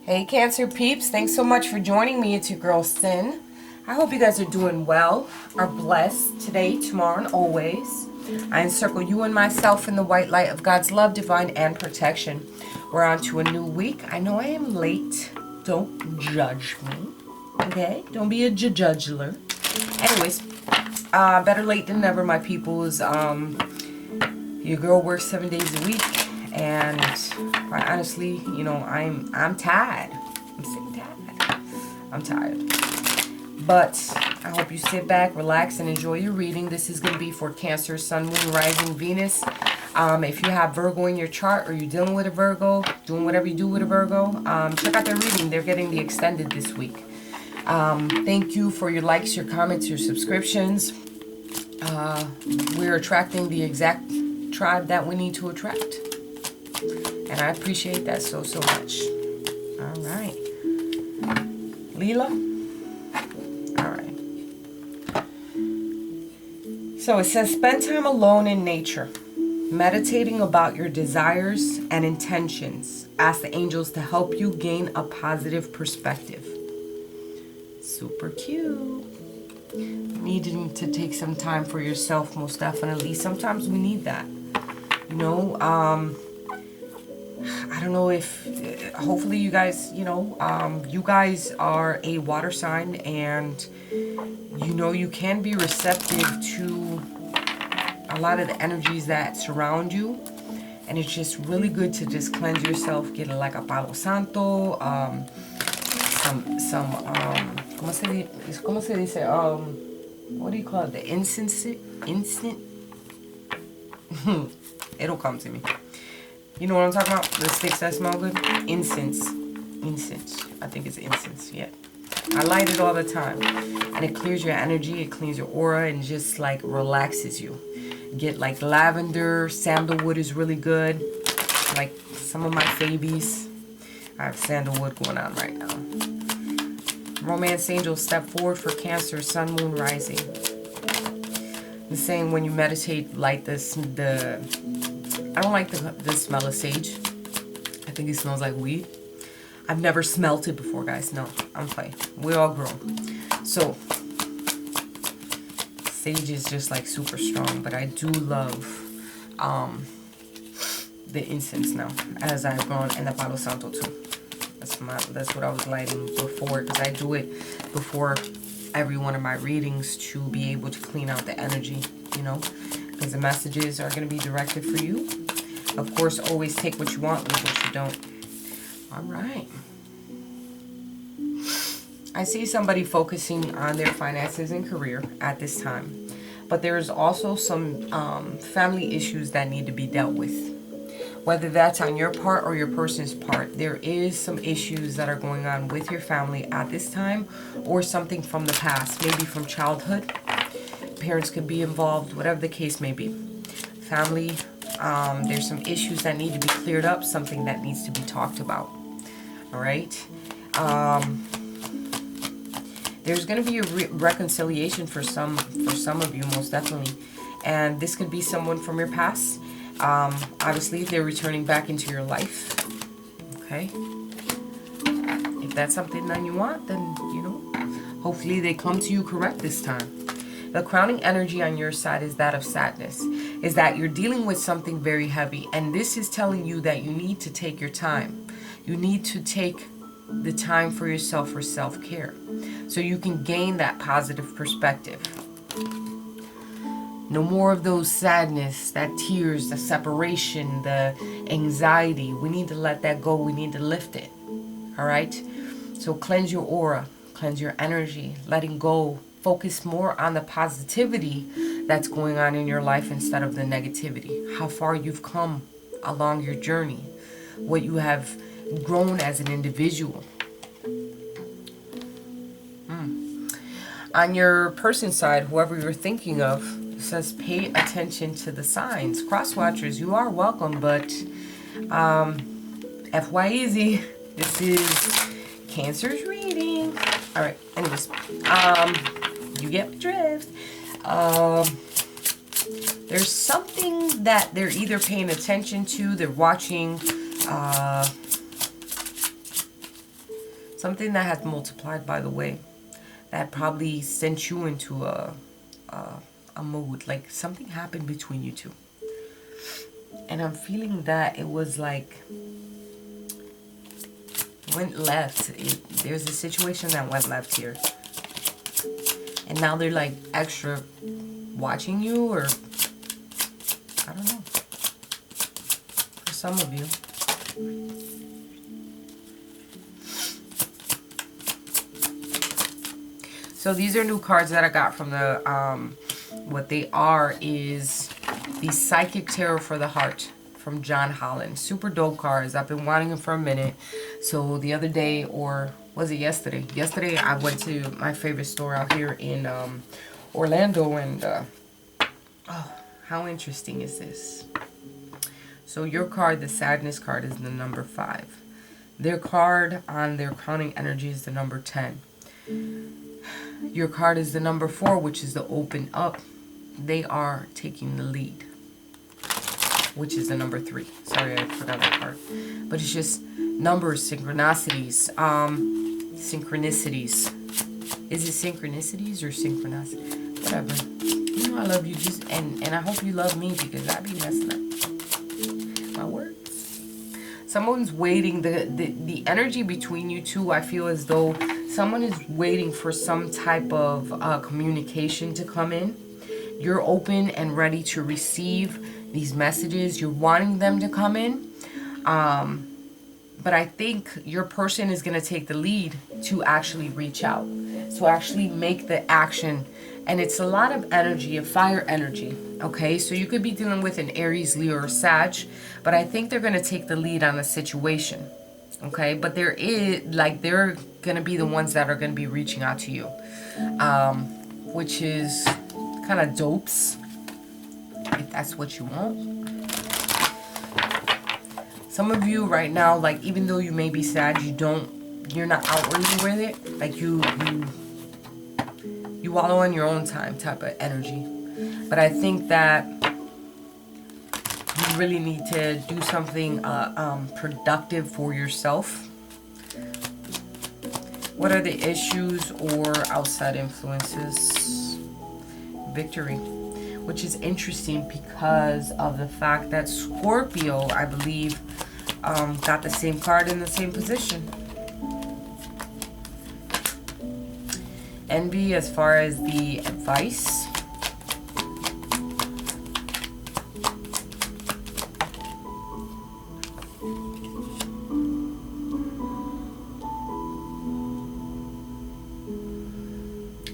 Hey Cancer peeps, thanks so much for joining me. It's your girl Sin. I hope you guys are doing well, are blessed today, tomorrow, and always. I encircle you and myself in the white light of God's love, divine, and protection. We're on to a new week. I know I am late. Don't judge me. Okay? Don't be a judger. Anyways, better late than never, my peoples. Your girl works 7 days a week, and quite honestly, you know, I'm tired. I'm sick tired. I'm tired. But I hope you sit back, relax, and enjoy your reading. This is going to be for Cancer, Sun, Moon, Rising, Venus. If you have Virgo in your chart or you're dealing with a Virgo, doing whatever you do with a Virgo, check out their reading. They're getting the extended this week. Thank you for your likes, your comments, your subscriptions. We're attracting the exact tribe that we need to attract. And I appreciate that so much. All right. Leela? All right. So it says, spend time alone in nature, meditating about your desires and intentions. Ask the angels to help you gain a positive perspective. Super cute. Needing to take some time for yourself, most definitely. Sometimes we need that. You know, I don't know if, hopefully you guys, you guys are a water sign, and you know you can be receptive to a lot of the energies that surround you, and it's just really good to just cleanse yourself, get like a palo santo, ¿cómo se dice? What do you call it? The incense? It'll come to me. You know what I'm talking about? The sticks that smell good? Incense. I think it's incense, yeah. I light it all the time. And it clears your energy, it cleans your aura, and just like relaxes you. Get like lavender, sandalwood is really good. Like some of my fabies. I have sandalwood going on right now. Romance angel, step forward for Cancer, Sun, Moon, Rising. The same when you meditate, light this, I don't like the smell of sage. I think it smells like weed. I've never smelt it before, guys. No, I'm fine. We're all grown. So, sage is just like super strong, but I do love the incense now, as I've grown, and the Palo Santo too. That's what I was lighting before, because I do it before every one of my readings to be able to clean out the energy, you know, because the messages are going to be directed for you. Of course, always take what you want, leave what you don't. All right. I see somebody focusing on their finances and career at this time, but there is also some family issues that need to be dealt with. Whether that's on your part or your person's part, there is some issues that are going on with your family at this time, or something from the past, maybe from childhood. Parents could be involved, whatever the case may be. Family, there's some issues that need to be cleared up, something that needs to be talked about. All right. There's going to be a reconciliation for some of you, most definitely, and this could be someone from your past. Obviously, they're returning back into your life. Okay. If that's something that you want, then, you know, hopefully they come to you correct this time. The crowning energy on your side is that of sadness, is that you're dealing with something very heavy, and this is telling you that you need to take your time. You need to take the time for yourself for self-care, so you can gain that positive perspective. No more of those sadness, that tears, the separation, the anxiety. We need to let that go. We need to lift it. All right? So cleanse your aura, cleanse your energy, letting go. Focus more on the positivity that's going on in your life instead of the negativity. How far you've come along your journey. What you have grown as an individual. On your person side, whoever you're thinking of, says pay attention to the signs. Cross watchers, you are welcome, but FYEZ, this is Cancer's reading. All right, anyways, you get the drift. There's something that they're either paying attention to, they're watching Something that has multiplied, by the way, that probably sent you into a mood. Like something happened between you two. And I'm feeling that it was like went left. There's a situation that went left here. And now they're like extra watching you, or I don't know. For some of you. So these are new cards that I got from the, what they are is the Psychic Tarot for the Heart from John Holland. Super dope cards. I've been wanting them for a minute. So the other day, or was it yesterday? Yesterday I went to my favorite store out here in Orlando, and oh, how interesting is this? So your card, the Sadness card, is the number 5. Their card on their crowning energy is the number 10. Your card is the number 4, which is the Open Up. They are taking the lead, which is the number 3. Sorry, I forgot that part. But it's just numbers, synchronicities. Synchronicities. Is it synchronicities or synchronicity? Whatever. You know I love you, just and I hope you love me, because I be messing up my words. Someone's waiting. The energy between you two, I feel as though someone is waiting for some type of communication to come in. You're open and ready to receive these messages. You're wanting them to come in. But I think your person is going to take the lead to actually reach out. To actually make the action. And it's a lot of energy, a fire energy. Okay, so you could be dealing with an Aries, Leo, or Sag. But I think they're going to take the lead on the situation. Okay, but there is, like, they're going to be the ones that are going to be reaching out to you. Which is kind of dopes, if that's what you want. Some of you right now, like, even though you may be sad, you're not outwardly with it. Like, you wallow in your own time type of energy. But I think that you really need to do something productive for yourself. What are the issues or outside influences? Victory. Which is interesting because of the fact that Scorpio, I believe, got the same card in the same position. Envy as far as the advice.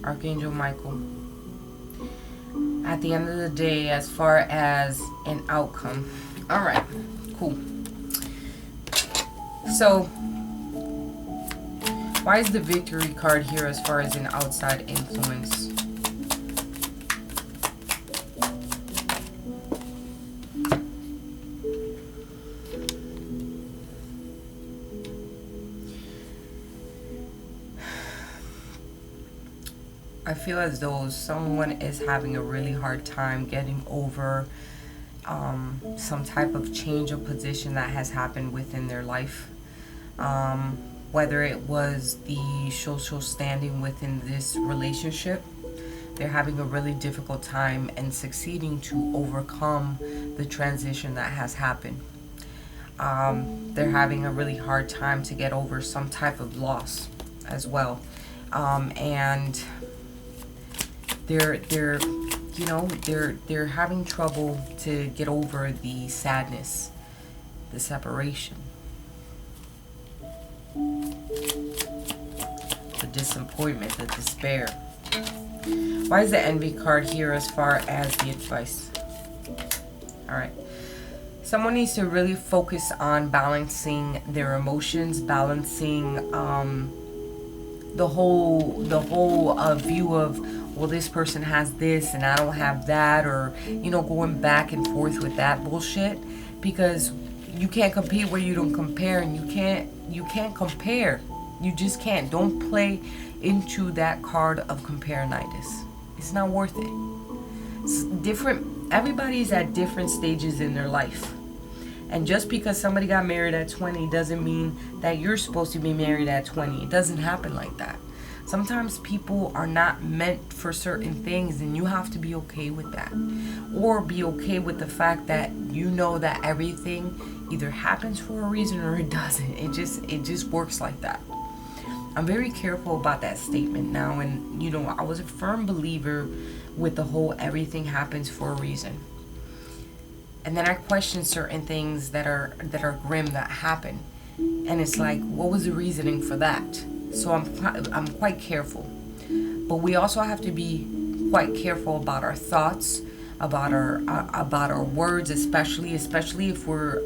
Archangel Michael. At the end of the day, as far as an outcome. Alright, cool. So, why is the Victory card here as far as an outside influence? I feel as though someone is having a really hard time getting over some type of change of position that has happened within their life. Whether it was the social standing within this relationship, they're having a really difficult time and succeeding to overcome the transition that has happened. They're having a really hard time to get over some type of loss as well. And they're having trouble to get over the sadness, the separation, the disappointment, the despair. Why is the Envy card here as far as the advice? Alright. Someone needs to really focus on balancing their emotions, balancing the whole view of, well, this person has this and I don't have that, or, you know, going back and forth with that bullshit, because you can't compete where you don't compare, and you can't compare. You just can't. Don't play into that card of compare-nitis. It's not worth it. It's different. Everybody's at different stages in their life. And just because somebody got married at 20 doesn't mean that you're supposed to be married at 20. It doesn't happen like that. Sometimes people are not meant for certain things, and you have to be okay with that. Or be okay with the fact that you know that everything either happens for a reason or it doesn't. It just works like that. I'm very careful about that statement now, and I was a firm believer with the whole everything happens for a reason. And then I question certain things that are grim that happen, and it's like, what was the reasoning for that? So I'm quite careful. But we also have to be quite careful about our thoughts, about our words, especially if we're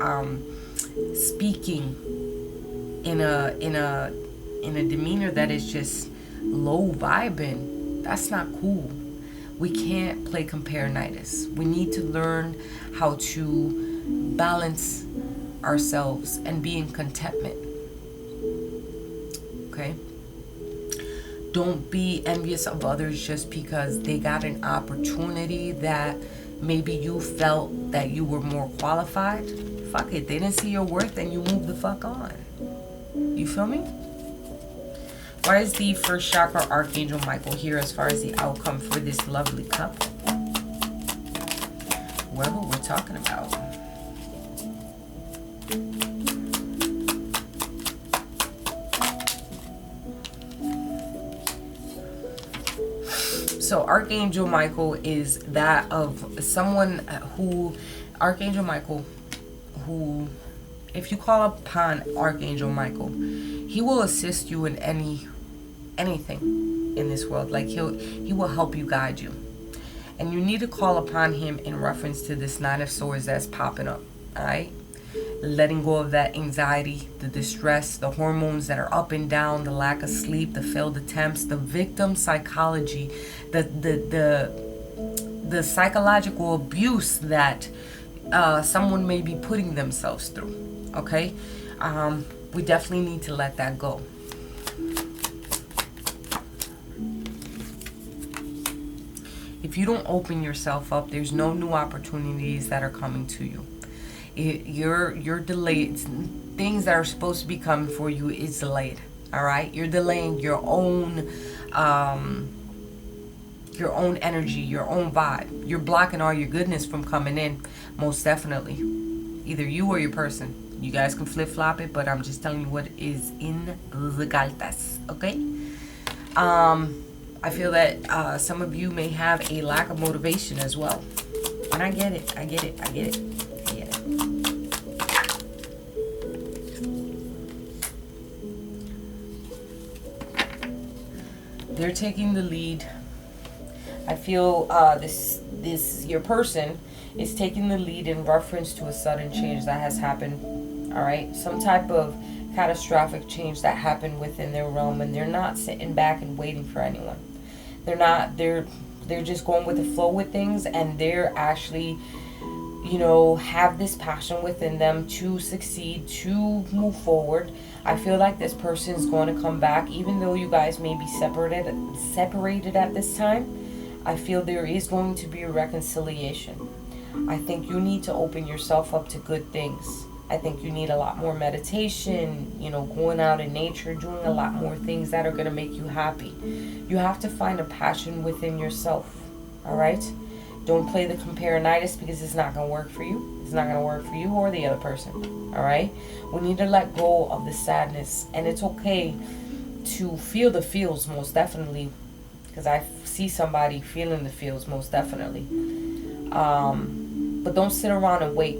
speaking in a demeanor that is just low vibing. That's not cool. We can't play compare-nitis. We need to learn how to balance ourselves and be in contentment. Okay? Don't be envious of others just because they got an opportunity that maybe you felt that you were more qualified. Fuck it. They didn't see your worth and you move the fuck on. You feel me? Why is the first chakra Archangel Michael here as far as the outcome for this lovely couple? Whoever we're talking about. So Archangel Michael is that of someone who, Archangel Michael, who, if you call upon Archangel Michael, he will assist you in anything in this world. Like he will help you, guide you. And you need to call upon him in reference to this Nine of Swords that's popping up. Alright? Letting go of that anxiety, the distress, the hormones that are up and down, the lack of sleep, the failed attempts, the victim psychology, the psychological abuse that someone may be putting themselves through. Okay? We definitely need to let that go. If you don't open yourself up, there's no new opportunities that are coming to you. You're delayed. Things that are supposed to be coming for you is delayed. All right, you're delaying your own energy, your own vibe. You're blocking all your goodness from coming in. Most definitely, either you or your person. You guys can flip flop it, but I'm just telling you what is in the cartas. Okay. I feel that some of you may have a lack of motivation as well. And I get it. They're taking the lead. I feel this your person is taking the lead in reference to a sudden change that has happened. All right, some type of catastrophic change that happened within their realm, and they're not sitting back and waiting for anyone. They're just going with the flow with things, and they're actually, have this passion within them to succeed, to move forward. I feel like this person is going to come back, even though you guys may be separated at this time. I feel there is going to be a reconciliation. I think you need to open yourself up to good things. I think you need a lot more meditation, going out in nature, doing a lot more things that are going to make you happy. You have to find a passion within yourself, all right? Don't play the compare-nitis because it's not going to work for you. It's not going to work for you or the other person, all right? We need to let go of the sadness, and it's okay to feel the feels, most definitely, because I see somebody feeling the feels, most definitely. But don't sit around and wait.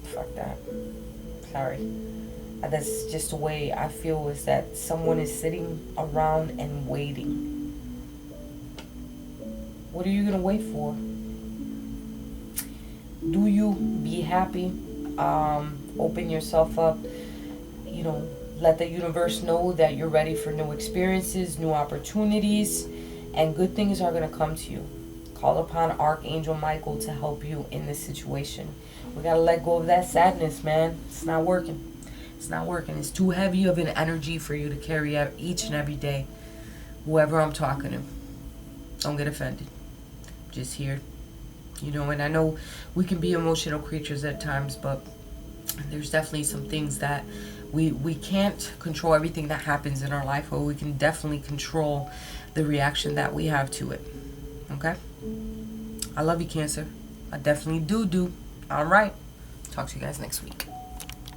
Fuck that. Sorry. That's just the way I feel, is that someone is sitting around and waiting. What are you going to wait for? Do you be happy? Open yourself up. Let the universe know that you're ready for new experiences, new opportunities, and good things are going to come to you. Call upon Archangel Michael to help you in this situation. We got to let go of that sadness, man. It's not working. It's not working. It's too heavy of an energy for you to carry out each and every day. Whoever I'm talking to, don't get offended. Just here. And I know we can be emotional creatures at times, but There's definitely some things that we can't control everything that happens in our life, but we can definitely control the reaction that we have to it. Okay? I love you, Cancer. I definitely do. All right. Talk to you guys next week.